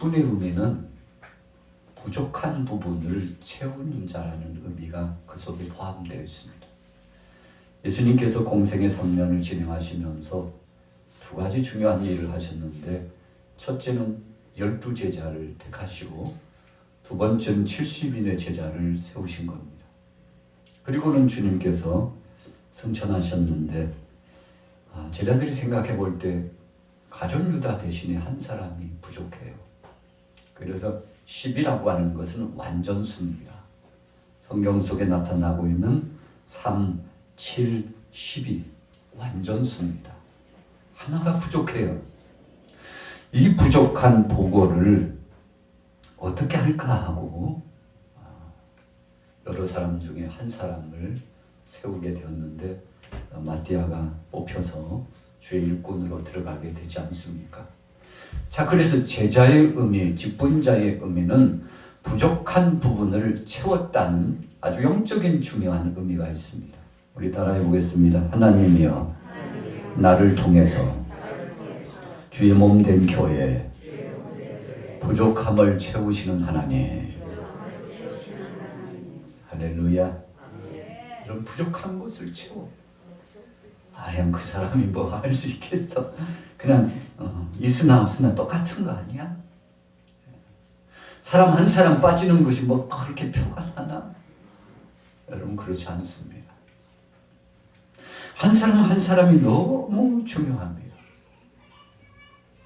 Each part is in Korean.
직분의 의미는 부족한 부분을 채우는 자라는 의미가 그 속에 포함되어 있습니다. 예수님께서 공생의 3년을 진행하시면서 두 가지 중요한 일을 하셨는데, 첫째는 12제자를 택하시고 두 번째는 70인의 제자를 세우신 겁니다. 그리고는 주님께서 승천하셨는데 제자들이 생각해 볼 때 가룟 유다 대신에 한 사람이 부족해요. 그래서 10이라고 하는 것은 완전수입니다. 성경 속에 나타나고 있는 3, 7, 10이 완전수입니다. 하나가 부족해요. 이 부족한 보고를 어떻게 할까 하고 여러 사람 중에 한 사람을 세우게 되었는데, 마띠아가 뽑혀서 주의 일꾼으로 들어가게 되지 않습니까? 자, 그래서 제자의 의미, 직분자의 의미는 부족한 부분을 채웠다는 아주 영적인 중요한 의미가 있습니다. 우리 따라해 보겠습니다. 하나님이여, 나를 통해서 주의 몸 된 교회 부족함을 채우시는 하나님. 할렐루야. 이런 부족한 것을 채워. 형 그 사람이 뭐 할 수 있겠어? 그냥 있으나 없으나 똑같은 거 아니야? 사람 한 사람 빠지는 것이 뭐 그렇게 표가 나나? 여러분, 그렇지 않습니다. 한 사람 한 사람이 너무 중요합니다.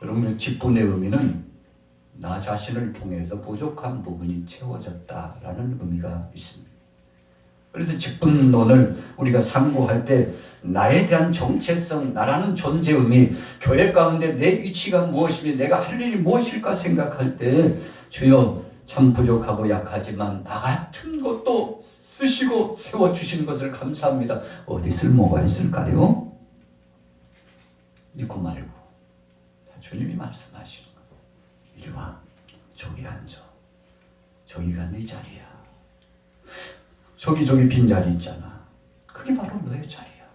여러분의 직분의 의미는 나 자신을 통해서 부족한 부분이 채워졌다라는 의미가 있습니다. 그래서 직분론을 우리가 상고할 때 나에 대한 정체성, 나라는 존재 의미, 교회 가운데 내 위치가 무엇이며 내가 할 일이 무엇일까 생각할 때, 주여 참 부족하고 약하지만 나 같은 것도 쓰시고 세워주시는 것을 감사합니다. 어디 쓸모가 있을까요? 믿고 말고 주님이 말씀하시는 거예요. 이리 와, 저기 앉아. 저기가 네 자리야. 저기 빈 자리 있잖아. 그게 바로 너의 자리야.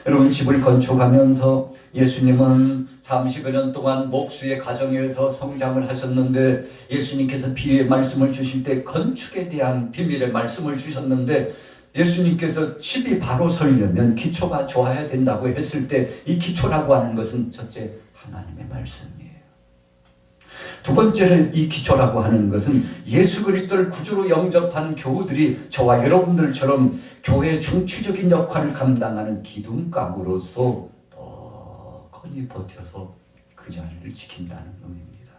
여러분, 집을 건축하면서 예수님은 30여 년 동안 목수의 가정에서 성장을 하셨는데, 예수님께서 비유의 말씀을 주실 때 건축에 대한 비밀의 말씀을 주셨는데, 예수님께서 집이 바로 서려면 기초가 좋아야 된다고 했을 때, 이 기초라고 하는 것은 첫째 하나님의 말씀이에요. 두 번째는 이 기초라고 하는 것은 예수 그리스도를 구주로 영접한 교우들이 저와 여러분들처럼 교회의 중추적인 역할을 감당하는 기둥감으로서 더 건히 버텨서 그 자리를 지킨다는 의미입니다.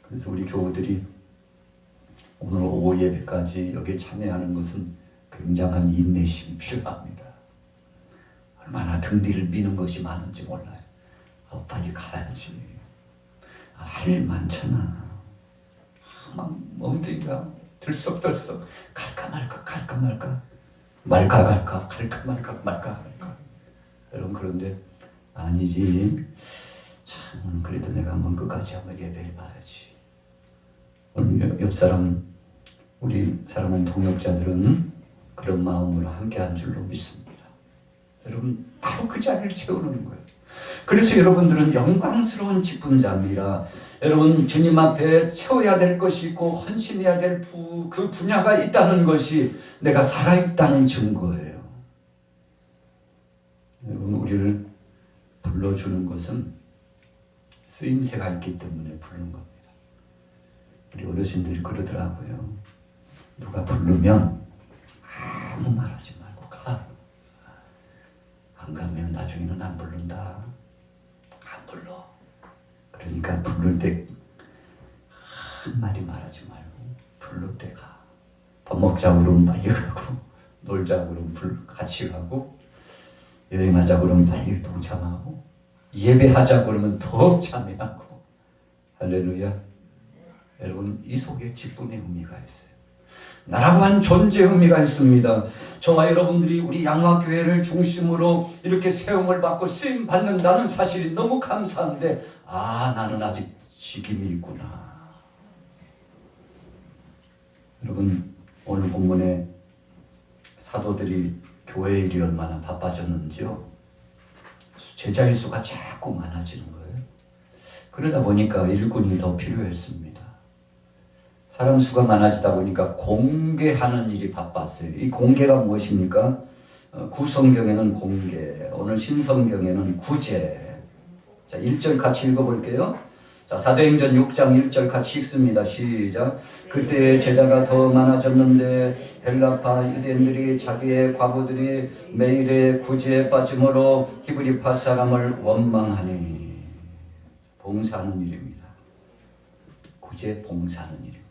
그래서 우리 교우들이 오늘 오후 예배까지 여기에 참여하는 것은 굉장한 인내심이 필요합니다. 얼마나 등 뒤를 미는 것이 많은지 몰라요. 빨리 가야지. 할 일 많잖아. 막 멍둥이가 들썩들썩 갈까 말까 여러분, 그런데 아니지. 참, 그래도 내가 한번 끝까지 한번 예배해봐야지. 오늘 옆 사람, 우리 사랑하는 동역자들은 그런 마음으로 함께한 줄로 믿습니다. 여러분, 바로 그 자리를 채우는 거예요. 그래서 여러분들은 영광스러운 직분자입니다. 여러분, 주님 앞에 채워야 될 것이 있고 헌신해야 될 그 분야가 있다는 것이 내가 살아있다는 증거예요. 여러분, 우리를 불러주는 것은 쓰임새가 있기 때문에 부르는 겁니다. 우리 어르신들이 그러더라고요. 누가 부르면 아무 말하지 말고 가. 안 가면 나중에는 안 부른다. 안 불러. 그러니까 부를 때 한마디 말하지 말고 부를 때 가. 밥 먹자고 그러면 빨리 가고, 놀자고 그러면 같이 가고, 여행하자고 그러면 빨리 동참하고, 예배하자고 그러면 더 참여하고. 할렐루야. 여러분, 이 속에 직분의 의미가 있어요. 나라고 한 존재 의미가 있습니다. 저와 여러분들이 우리 양화교회를 중심으로 이렇게 세움을 받고 쓰임 받는다는 사실이 너무 감사한데, 나는 아직 직임이 있구나. 여러분, 오늘 본문에 사도들이 교회 일이 얼마나 바빠졌는지요. 제자의 수가 자꾸 많아지는 거예요. 그러다 보니까 일꾼이 더 필요했습니다. 사람 수가 많아지다 보니까 공개하는 일이 바빴어요. 이 공개가 무엇입니까? 구성경에는 공개, 오늘 신성경에는 구제. 자, 1절 같이 읽어볼게요. 자, 사도행전 6장 1절 같이 읽습니다. 시작. 그때 제자가 더 많아졌는데 헬라파 유대인들이 자기의 과부들이 매일의 구제에 빠짐으로 히브리파 사람을 원망하니. 봉사하는 일입니다. 구제 봉사하는 일입니다.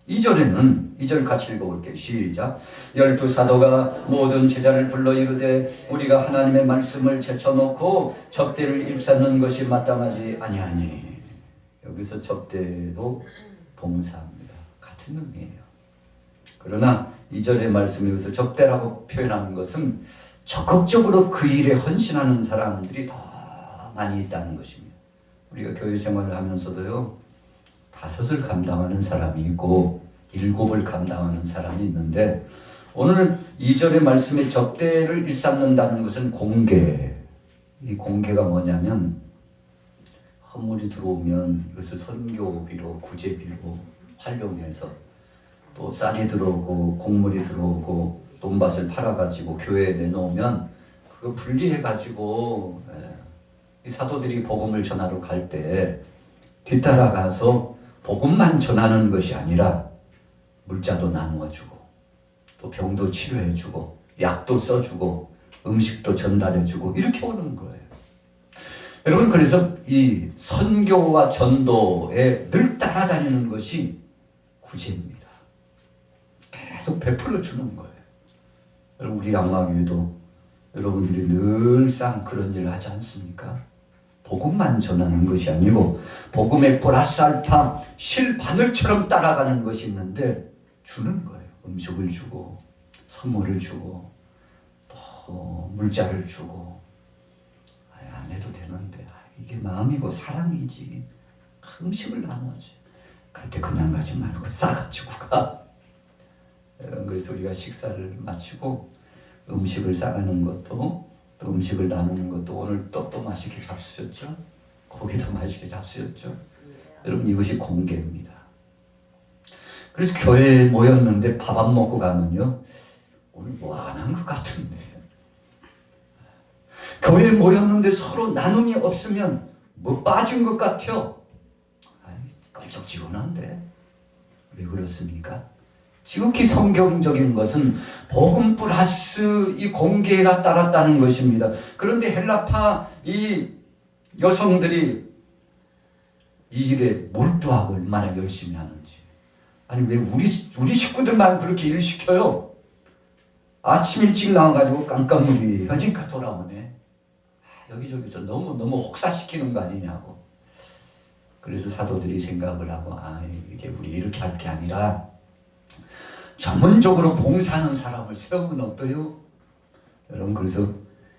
2절에는 2절 같이 읽어볼게요. 시작. 12사도가 모든 제자를 불러 이르되 우리가 하나님의 말씀을 제쳐놓고 접대를 일삼는 것이 마땅하지 아니하니. 여기서 접대도 봉사합니다. 같은 의미예요. 그러나 2절의 말씀에 여기서 접대라고 표현하는 것은 적극적으로 그 일에 헌신하는 사람들이 더 많이 있다는 것입니다. 우리가 교회 생활을 하면서도요, 5을 감당하는 사람이 있고 7을 감당하는 사람이 있는데, 오늘 2절의 말씀에 접대를 일삼는다는 것은 공개. 이 공개가 뭐냐면 헌물이 들어오면 이것을 선교비로 구제비로 활용해서, 또 쌀이 들어오고 곡물이 들어오고 돈밭을 팔아가지고 교회에 내놓으면 그거 분리해가지고 이 사도들이 복음을 전하러 갈 때 뒤따라가서 복음만 전하는 것이 아니라 물자도 나누어주고 또 병도 치료해주고 약도 써주고 음식도 전달해주고 이렇게 오는 거예요. 여러분, 그래서 이 선교와 전도에 늘 따라다니는 것이 구제입니다. 계속 베풀어 주는 거예요. 여러분, 우리 양마교회도 여러분들이 늘상 그런 일을 하지 않습니까? 복음만 전하는 것이 아니고 복음의 플러스 알파 실바늘처럼 따라가는 것이 있는데 주는 거예요. 음식을 주고 선물을 주고 또 물자를 주고. 안 해도 되는데 이게 마음이고 사랑이지. 음식을 나눠줘. 갈 때 그냥 가지 말고 싸가지고 가. 그래서 우리가 식사를 마치고 음식을 싸가는 것도, 또 음식을 나누는 것도, 오늘 떡도 맛있게 잡수셨죠? 고기도 맛있게 잡수셨죠? 여러분, 이것이 공개입니다. 그래서 교회에 모였는데 밥 안 먹고 가면요, 오늘 뭐 안 한 것 같은데. 교회에 모였는데 서로 나눔이 없으면 뭐 빠진 것 같아요. 껄쩍지근한데 왜 그렇습니까? 지극히 성경적인 것은 복음 플러스 이 공개가 따랐다는 것입니다. 그런데 헬라파 이 여성들이 이 일에 몰두하고 얼마나 열심히 하는지. 아니, 왜 우리 식구들만 그렇게 일 시켜요? 아침 일찍 나와가지고 깜깜무리 현진가 돌아오네. 여기저기서 너무 혹사시키는 거 아니냐고. 그래서 사도들이 생각을 하고, 이게 우리 이렇게 할 게 아니라 전문적으로 봉사하는 사람을 세우면 어때요? 여러분, 그래서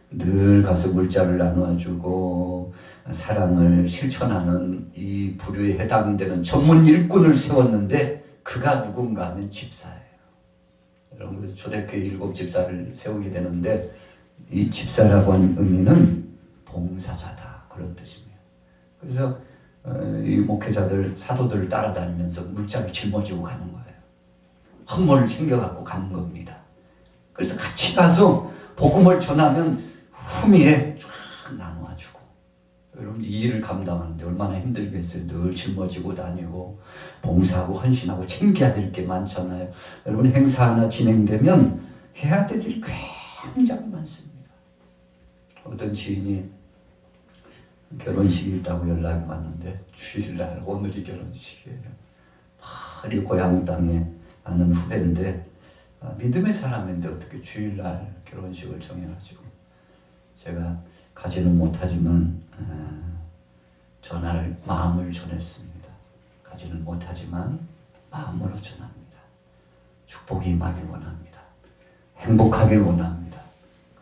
늘 가서 물자를 나눠주고 사랑을 실천하는 이 부류에 해당되는 전문 일꾼을 세웠는데, 그가 누군가 하면 집사예요. 여러분, 그래서 초대교회 7 집사를 세우게 되는데, 이 집사라고 하는 의미는 봉사자다, 그런 뜻입니다. 그래서 이 목회자들, 사도들을 따라다니면서 물자를 짊어지고 가는 거예요. 헌물을 챙겨갖고 가는 겁니다. 그래서 같이 가서 복음을 전하면 후미에 쫙 나눠주고. 여러분, 이 일을 감당하는데 얼마나 힘들겠어요. 늘 짊어지고 다니고 봉사하고 헌신하고 챙겨야 될 게 많잖아요. 여러분, 행사 하나 진행되면 해야 될 일이 굉장히 많습니다. 어떤 지인이 결혼식이 있다고 연락이 왔는데, 주일날 오늘이 결혼식이에요. 파리 고향 땅에 아는 후배인데, 믿음의 사람인데 어떻게 주일날 결혼식을 정해가지고, 제가 가지는 못하지만 전할 마음을 전했습니다. 가지는 못하지만 마음으로 전합니다. 축복이 임하길 원합니다. 행복하길 원합니다.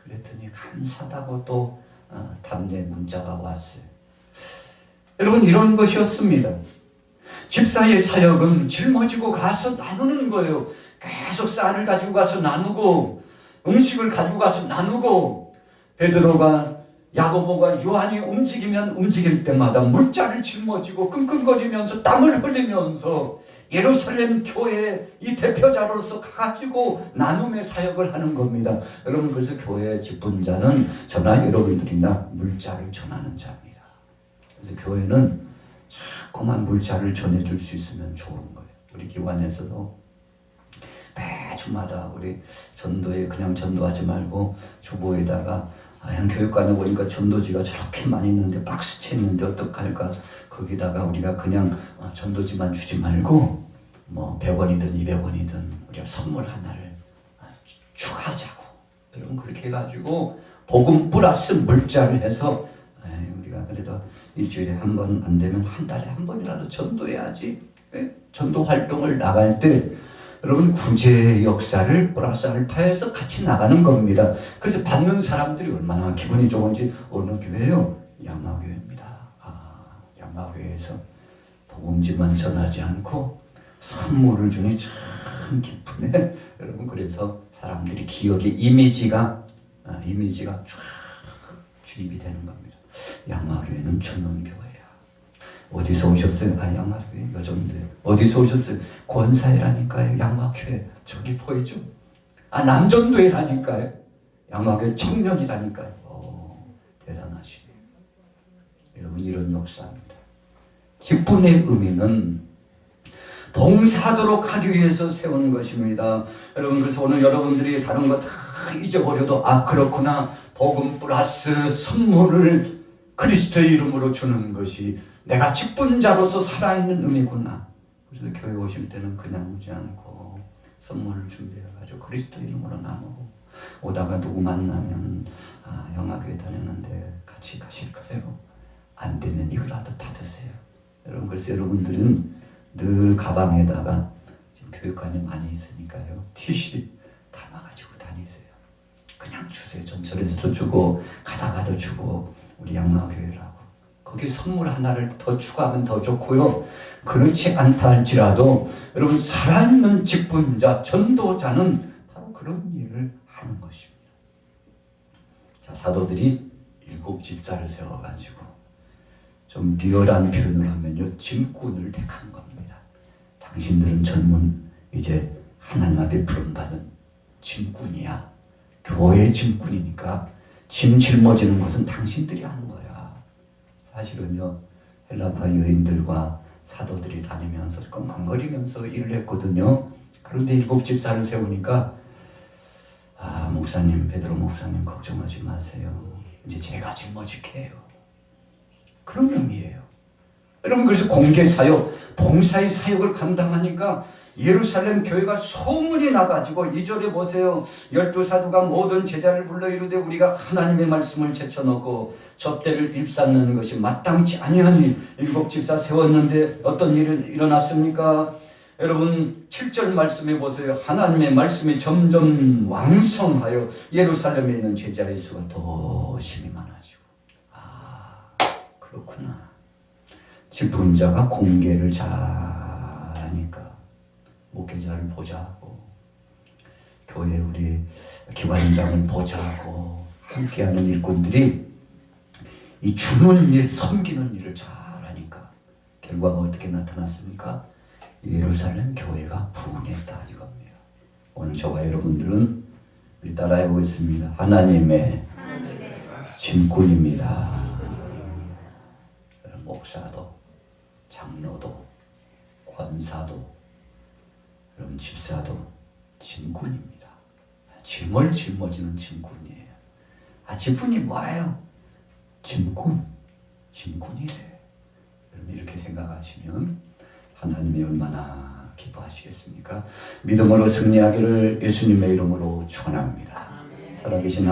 그랬더니 감사하다고 또 답례 문자가 왔어요. 여러분, 이런 것이었습니다. 집사의 사역은 짊어지고 가서 나누는 거예요. 계속 쌀을 가지고 가서 나누고 음식을 가지고 가서 나누고, 베드로가 야고보가 요한이 움직이면 움직일 때마다 물자를 짊어지고 끙끙거리면서 땀을 흘리면서 예루살렘 교회의 이 대표자로서 가가지고 나눔의 사역을 하는 겁니다. 여러분, 그래서 교회의 직분자는 저나 여러분들이나 물자를 전하는 자입니다. 그래서 교회는 자꾸만 물자를 전해줄 수 있으면 좋은 거예요. 우리 기관에서도 매주마다 우리 전도에 그냥 전도하지 말고 주보에다가 교육관에 보니까 전도지가 저렇게 많이 있는데 박스채 있는데 어떡할까, 거기다가 우리가 그냥 전도지만 주지 말고 뭐 100원이든 200원이든 우리가 선물 하나를 추가하자고. 여러분, 그렇게 해가지고 복음 플러스 물자를 해서 우리가 그래도 일주일에 한 번 안 되면 한 달에 한 번이라도 전도해야지. 전도 활동을 나갈 때 여러분, 구제 역사를 플러스 알파에서 같이 나가는 겁니다. 그래서 받는 사람들이 얼마나 기분이 좋은지. 어느 교회요? 양화교회입니다. 양화교회에서 복음지만 전하지 않고 선물을 주니 참 기쁘네. 여러분, 그래서 사람들이 기억의 이미지가 쫙 주입이 되는 겁니다. 양화교회는 주는 교회야. 어디서 오셨어요? 양화교회 요즘인데. 어디서 오셨어요? 권사회라니까요. 양화교회 저기 보이죠? 남전도회라니까요. 양화교회 청년이라니까요. 대단하시네요. 여러분, 이런 역사입니다. 직분의 의미는 봉사하도록 하기 위해서 세우는 것입니다. 여러분, 그래서 오늘 여러분들이 다른 거 다 잊어버려도 그렇구나, 복음 플러스 선물을 그리스도의 이름으로 주는 것이 내가 직분자로서 살아있는 의미구나. 그래서 교회 오실 때는 그냥 오지 않고 선물을 준비해가지고 그리스도 이름으로 나누고, 오다가 누구 만나면 영화교회 다녔는데 같이 가실까요? 안 되면 이거라도 받으세요. 여러분, 그래서 여러분들은 늘 가방에다가 지금 교육관이 많이 있으니까요, 티시 담아가지고 다니세요. 그냥 주세요. 전철에서도 주고 가다가도 주고 우리 양화교회라고. 거기 선물 하나를 더 추가하면 더 좋고요. 그렇지 않다 할지라도 여러분, 살아있는 직분자, 전도자는 바로 그런 일을 하는 것입니다. 자, 사도들이 7집사를 세워가지고 좀 리얼한 표현을 하면요, 짐꾼을 택한 겁니다. 당신들은 젊은 이제 하나님 앞에 부름받은 짐꾼이야. 교회의 짐꾼이니까 짐 짊어지는 것은 당신들이 하는 거야. 사실은요, 헬라파 여인들과 사도들이 다니면서 끙끙거리면서 일을 했거든요. 그런데 7집사를 세우니까 목사님, 베드로 목사님 걱정하지 마세요. 이제 제가 짊어질게요. 그런 의미예요. 여러분, 그래서 공개 사역, 봉사의 사역을 감당하니까 예루살렘 교회가 소문이 나가지고 2절에 보세요. 12사도가 모든 제자를 불러 이르되 우리가 하나님의 말씀을 제쳐놓고 접대를 일삼는 것이 마땅치 아니하니 7집사 세웠는데 어떤 일이 일어났습니까? 여러분, 7절 말씀해 보세요. 하나님의 말씀이 점점 왕성하여 예루살렘에 있는 제자의 수가 더 심히 많아지고. 그렇구나. 직분자가 공개를 잘하니까 목회자를 보자고, 교회 우리 기관장을 보자고, 함께하는 일꾼들이 이 주는 일, 섬기는 일을 잘하니까 결과가 어떻게 나타났습니까? 예루살렘 교회가 부흥했다 이겁니다. 오늘 저와 여러분들은 우리 따라해 보겠습니다. 하나님의 짐꾼입니다. 목사도, 장로도, 권사도, 여러분 집사도 짐꾼입니다. 짐을 짊어지는 짐꾼이에요. 짐꾼이 뭐예요? 짐꾼이래. 여러분, 이렇게 생각하시면 하나님이 얼마나 기뻐하시겠습니까? 믿음으로 승리하기를 예수님의 이름으로 축원합니다. 살아계신